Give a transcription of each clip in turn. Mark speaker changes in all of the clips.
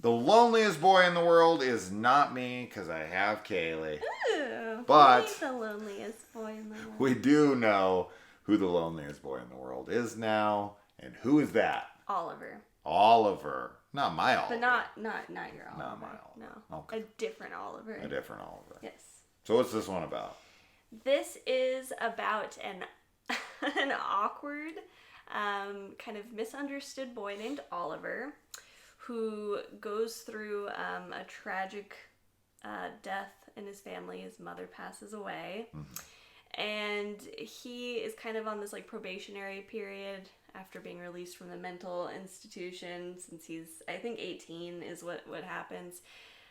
Speaker 1: The loneliest boy in the world is not me, because I have Kaylee.
Speaker 2: Ooh,
Speaker 1: But
Speaker 2: he's the loneliest boy in the world.
Speaker 1: we do know who the loneliest boy in the world is now. And who is that?
Speaker 2: Oliver.
Speaker 1: Oliver. Not my Oliver.
Speaker 2: But not your Oliver.
Speaker 1: Not my Oliver.
Speaker 2: No.
Speaker 1: Okay.
Speaker 2: A different Oliver.
Speaker 1: A different Oliver.
Speaker 2: Yes.
Speaker 1: So what's this one about?
Speaker 2: This is about an awkward, kind of misunderstood boy named Oliver, who goes through a tragic death in his family. His mother passes away. Mm-hmm. And he is kind of on this like probationary period after being released from the mental institution, since he's, I think 18 is what happens.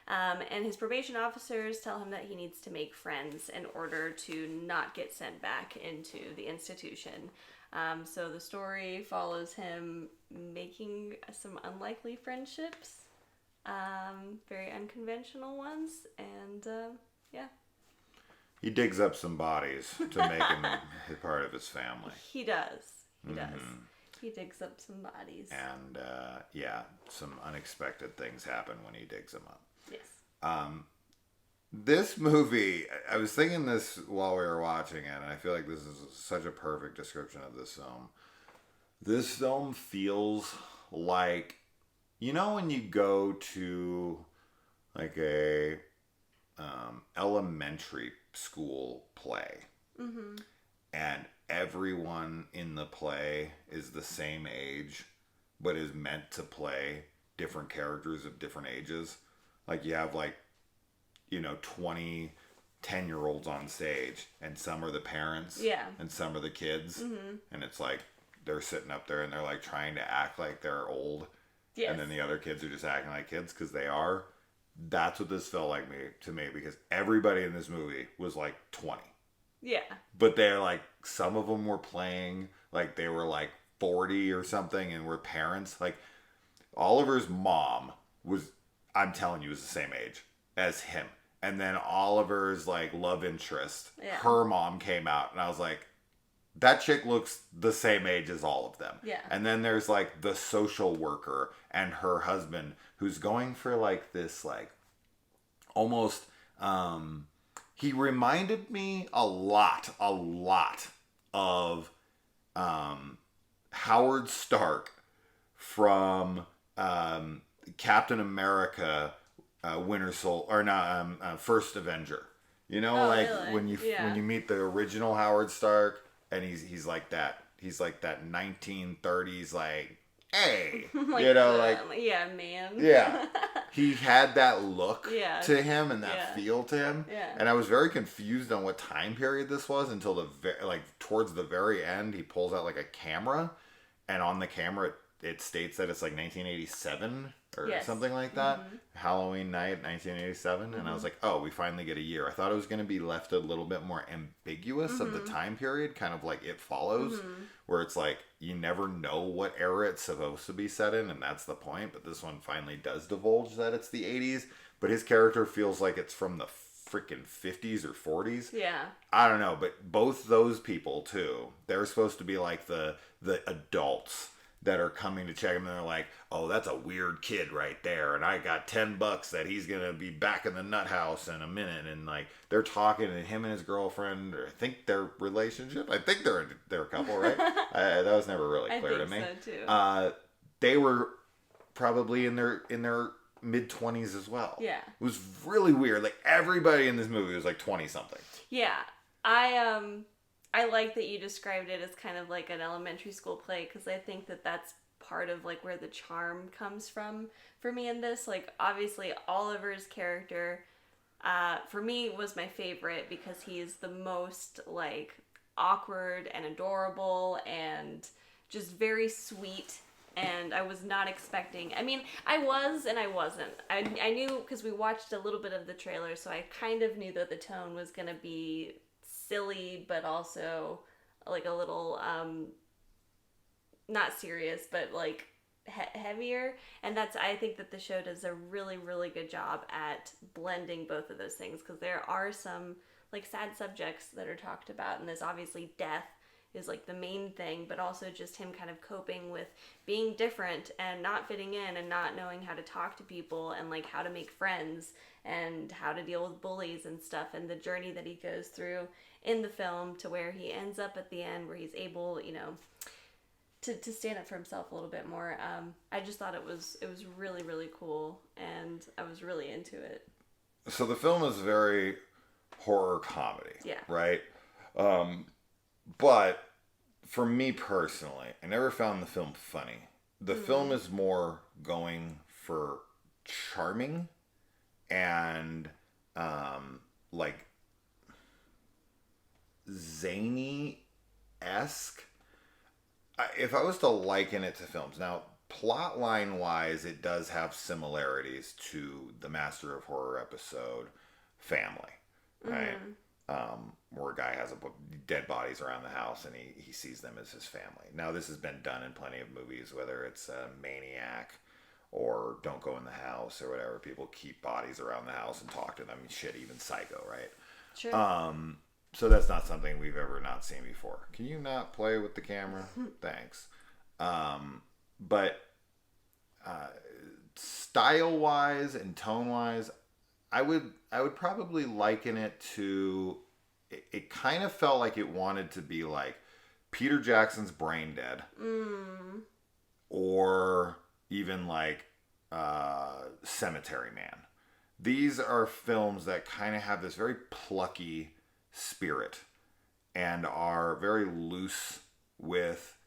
Speaker 2: And his probation officers tell him that he needs to make friends in order to not get sent back into the institution. So the story follows him making some unlikely friendships, very unconventional ones, and yeah.
Speaker 1: He digs up some bodies to make him a part of his family.
Speaker 2: He does. He does. He digs up some bodies.
Speaker 1: And yeah, some unexpected things happen when he digs them up.
Speaker 2: Yes.
Speaker 1: This movie, I was thinking this while we were watching it, and I feel like this is such a perfect description of this film. This film feels like, you know, when you go to like a elementary school play, mm-hmm. and everyone in the play is the same age, but is meant to play different characters of different ages. Like you have like, you know, 20 10-year-olds on stage, and some are the parents,
Speaker 2: yeah, and
Speaker 1: some are the kids,
Speaker 2: mm-hmm.
Speaker 1: and it's like they're sitting up there and they're like trying to act like they're old, yes. And then the other kids are just acting like kids because they are. That's what this felt like to me, because everybody in this movie was like 20.
Speaker 2: Yeah.
Speaker 1: But they're like, some of them were playing like they were like 40 or something and were parents. Like Oliver's mom was, I'm telling you, was the same age as him. And then Oliver's like love interest, yeah. Her mom came out, and I was like, that chick looks the same age as all of them.
Speaker 2: Yeah.
Speaker 1: And then there's like the social worker and her husband, who's going for like this like almost he reminded me a lot of Howard Stark from Captain America Winter Soldier, or not First Avenger. You know, like really? when you meet the original Howard Stark, and he's like that. He's like that 1930s like, hey,
Speaker 2: like
Speaker 1: you know, like
Speaker 2: yeah, man.
Speaker 1: Yeah, he had that look to him and that feel to him.
Speaker 2: Yeah.
Speaker 1: And I was very confused on what time period this was until towards the very end, he pulls out like a camera, and on the camera it states that it's like 1987 or something like that. Mm-hmm. Halloween night, 1987. Mm-hmm. And I was like, oh, we finally get a year. I thought it was going to be left a little bit more ambiguous mm-hmm. of the time period, kind of like It Follows, mm-hmm. where it's like, you never know what era it's supposed to be set in, and that's the point. But this one finally does divulge that it's the 80s, but his character feels like it's from the freaking 50s or 40s.
Speaker 2: Yeah.
Speaker 1: I don't know, but both those people, too, they're supposed to be like the adults that are coming to check him, and they're like, oh, that's a weird kid right there, and I got $10 that he's gonna be back in the nut house in a minute, and like they're talking, and him and his girlfriend, or I think their relationship, I think they're a couple, right? That was never really clear to me.
Speaker 2: I think so too.
Speaker 1: They were probably in their mid-20s as well.
Speaker 2: Yeah,
Speaker 1: it was really weird. Like everybody in this movie was like 20 something.
Speaker 2: Yeah, I like that you described it as kind of like an elementary school play, because I think that that's part of like where the charm comes from for me in this. Like obviously Oliver's character for me was my favorite because he is the most like awkward and adorable and just very sweet. And I was not expecting, I mean, I was and I wasn't. I knew, because we watched a little bit of the trailer, so I kind of knew that the tone was going to be silly, but also like a little not serious, but like heavier. And I think that the show does a really, really good job at blending both of those things, because there are some like sad subjects that are talked about, and there's obviously death is like the main thing, but also just him kind of coping with being different and not fitting in and not knowing how to talk to people and like how to make friends and how to deal with bullies and stuff, and the journey that he goes through in the film to where he ends up at the end where he's able, you know, to stand up for himself a little bit more. I just thought it was really, really cool, and I was really into it.
Speaker 1: So the film is very horror comedy,
Speaker 2: yeah,
Speaker 1: right? But for me personally, I never found the film funny. The film is more going for charming and like zany-esque. If I was to liken it to films, now plot line wise, it does have similarities to the Master of Horror episode Family, right? Where a guy has dead bodies around the house and he sees them as his family. Now this has been done in plenty of movies, whether it's Maniac or Don't Go in the House or whatever. People keep bodies around the house and talk to them. Shit, even Psycho, right?
Speaker 2: Sure.
Speaker 1: So that's not something we've ever not seen before. Can you not play with the camera? Thanks. But style-wise and tone-wise, I would probably liken it to... It kind of felt like it wanted to be like Peter Jackson's Brain Dead. Or even like Cemetery Man. These are films that kind of have this very plucky spirit and are very loose with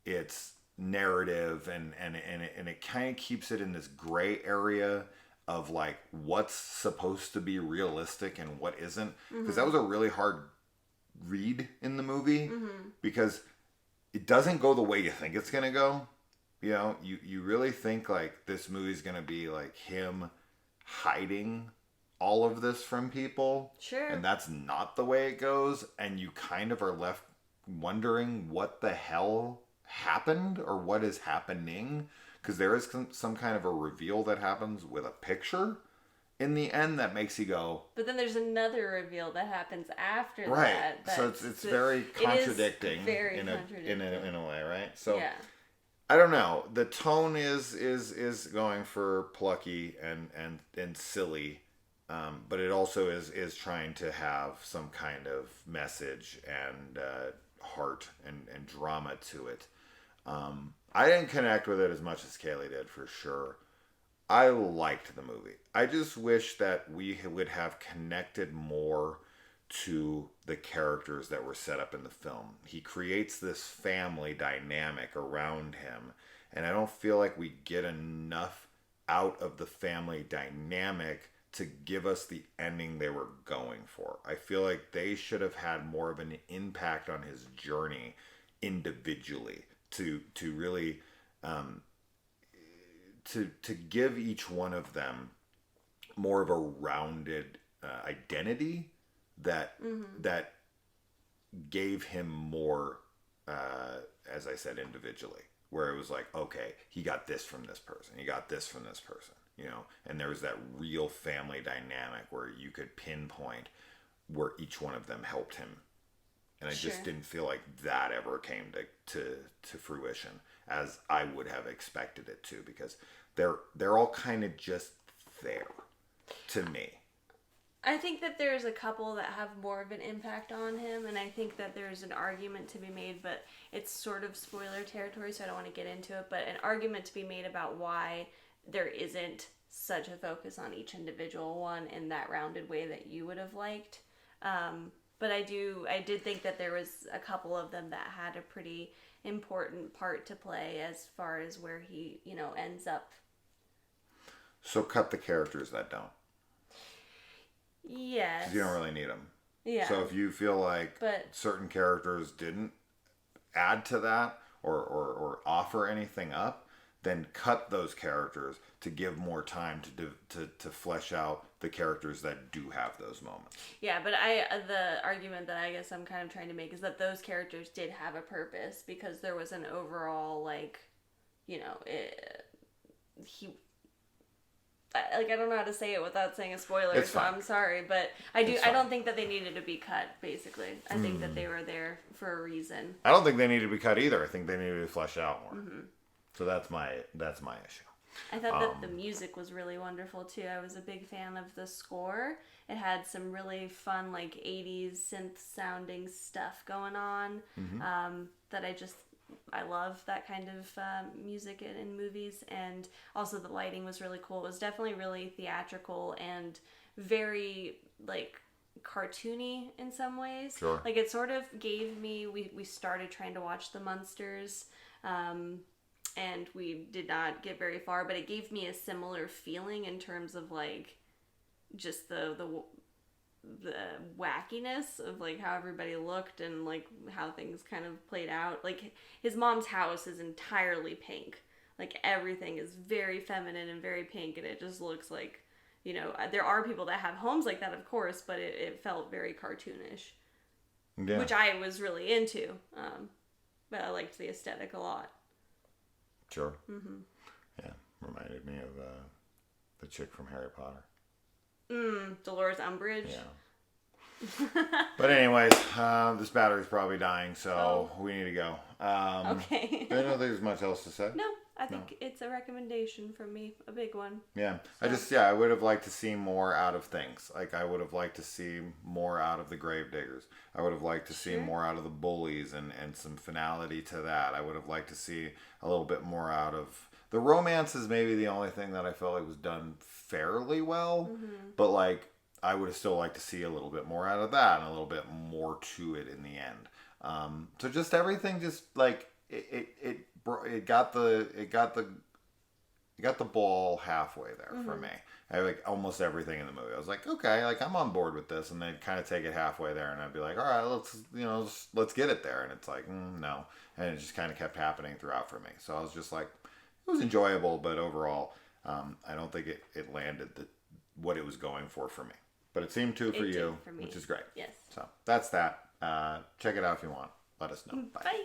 Speaker 1: its narrative and it kind of keeps it in this gray area of like what's supposed to be realistic and what isn't, because that was a really hard read in the movie because it doesn't go the way you think it's gonna go. You know, you really think like this movie's gonna be like him hiding all of this from people.
Speaker 2: Sure.
Speaker 1: And that's not the way it goes. And you kind of are left wondering what the hell happened or what is happening. Because there is some kind of a reveal that happens with a picture in the end that makes you go...
Speaker 2: But then there's another reveal that happens after
Speaker 1: right.
Speaker 2: that.
Speaker 1: So it's very contradicting,
Speaker 2: very
Speaker 1: in a way, right? So
Speaker 2: yeah.
Speaker 1: I don't know. The tone is going for plucky and silly, but it also is trying to have some kind of message and heart and drama to it. I didn't connect with it as much as Kaylee did, for sure. I liked the movie. I just wish that we would have connected more to the characters that were set up in the film. He creates this family dynamic around him, and I don't feel like we get enough out of the family dynamic to give us the ending they were going for. I feel like they should have had more of an impact on his journey individually to really to give each one of them more of a rounded identity that that gave him more, as I said, individually, where it was like, okay, he got this from this person, he got this from this person, you know, and there was that real family dynamic where you could pinpoint where each one of them helped him. And I just didn't feel like that ever came to fruition as I would have expected it to, because they're all kind of just there to me.
Speaker 2: I think that there's a couple that have more of an impact on him, and I think that there's an argument to be made, but it's sort of spoiler territory, so I don't want to get into it, but an argument to be made about why there isn't such a focus on each individual one in that rounded way that you would have liked. But I did think that there was a couple of them that had a pretty important part to play as far as where he, you know, ends up.
Speaker 1: So cut the characters that don't.
Speaker 2: Yes.
Speaker 1: Because you don't really need them.
Speaker 2: Yeah.
Speaker 1: So if you feel like certain characters didn't add to that or offer anything up, then cut those characters to give more time to flesh out the characters that do have those moments. Yeah,
Speaker 2: but the argument that I guess I'm kind of trying to make is that those characters did have a purpose, because there was an overall, like, you know, I don't know how to say it without saying a spoiler,
Speaker 1: It's
Speaker 2: so
Speaker 1: fine.
Speaker 2: I'm sorry, but I don't think that they needed to be cut, basically. I think that they were there for a reason.
Speaker 1: I don't think they needed to be cut either. I think they needed to be fleshed out more. So that's my issue.
Speaker 2: I thought that the music was really wonderful too. I was a big fan of the score. It had some really fun, like 80s synth sounding stuff going on. That I love that kind of music in movies. And also the lighting was really cool. It was definitely really theatrical and very like cartoony in some ways.
Speaker 1: Sure.
Speaker 2: Like it sort of gave me, we started trying to watch the Munsters. And we did not get very far, but it gave me a similar feeling in terms of like just the wackiness of like how everybody looked and like how things kind of played out. Like his mom's house is entirely pink. Like everything is very feminine and very pink, and it just looks like, you know, there are people that have homes like that, of course, but it felt very cartoonish, which I was really into. But I liked the aesthetic a lot.
Speaker 1: Sure. Yeah, reminded me of the chick from Harry Potter.
Speaker 2: Dolores Umbridge.
Speaker 1: Yeah. But anyways, this battery's probably dying, so we need to go.
Speaker 2: Okay.
Speaker 1: I don't think there's much else to say.
Speaker 2: No, I think it's a recommendation from me, a big one.
Speaker 1: Yeah. So. I would have liked to see more out of things. Like, I would have liked to see more out of the Gravediggers. I would have liked to see more out of the Bullies and some finality to that. I would have liked to see a little bit more out of... The romance is maybe the only thing that I felt like was done fairly well. But, like, I would have still liked to see a little bit more out of that and a little bit more to it in the end. So just everything just, like, it got the ball halfway there for me. I like almost everything in the movie. I was like, okay, like I'm on board with this, and they'd kind of take it halfway there, and I'd be like, all right, let's get it there, and it's like, no, and it just kind of kept happening throughout for me. So I was just like, it was enjoyable, but overall, I don't think it landed what it was going for me. But it seemed to for you, which is great.
Speaker 2: Yes.
Speaker 1: So that's that. Check it out if you want. Let us know.
Speaker 2: Bye.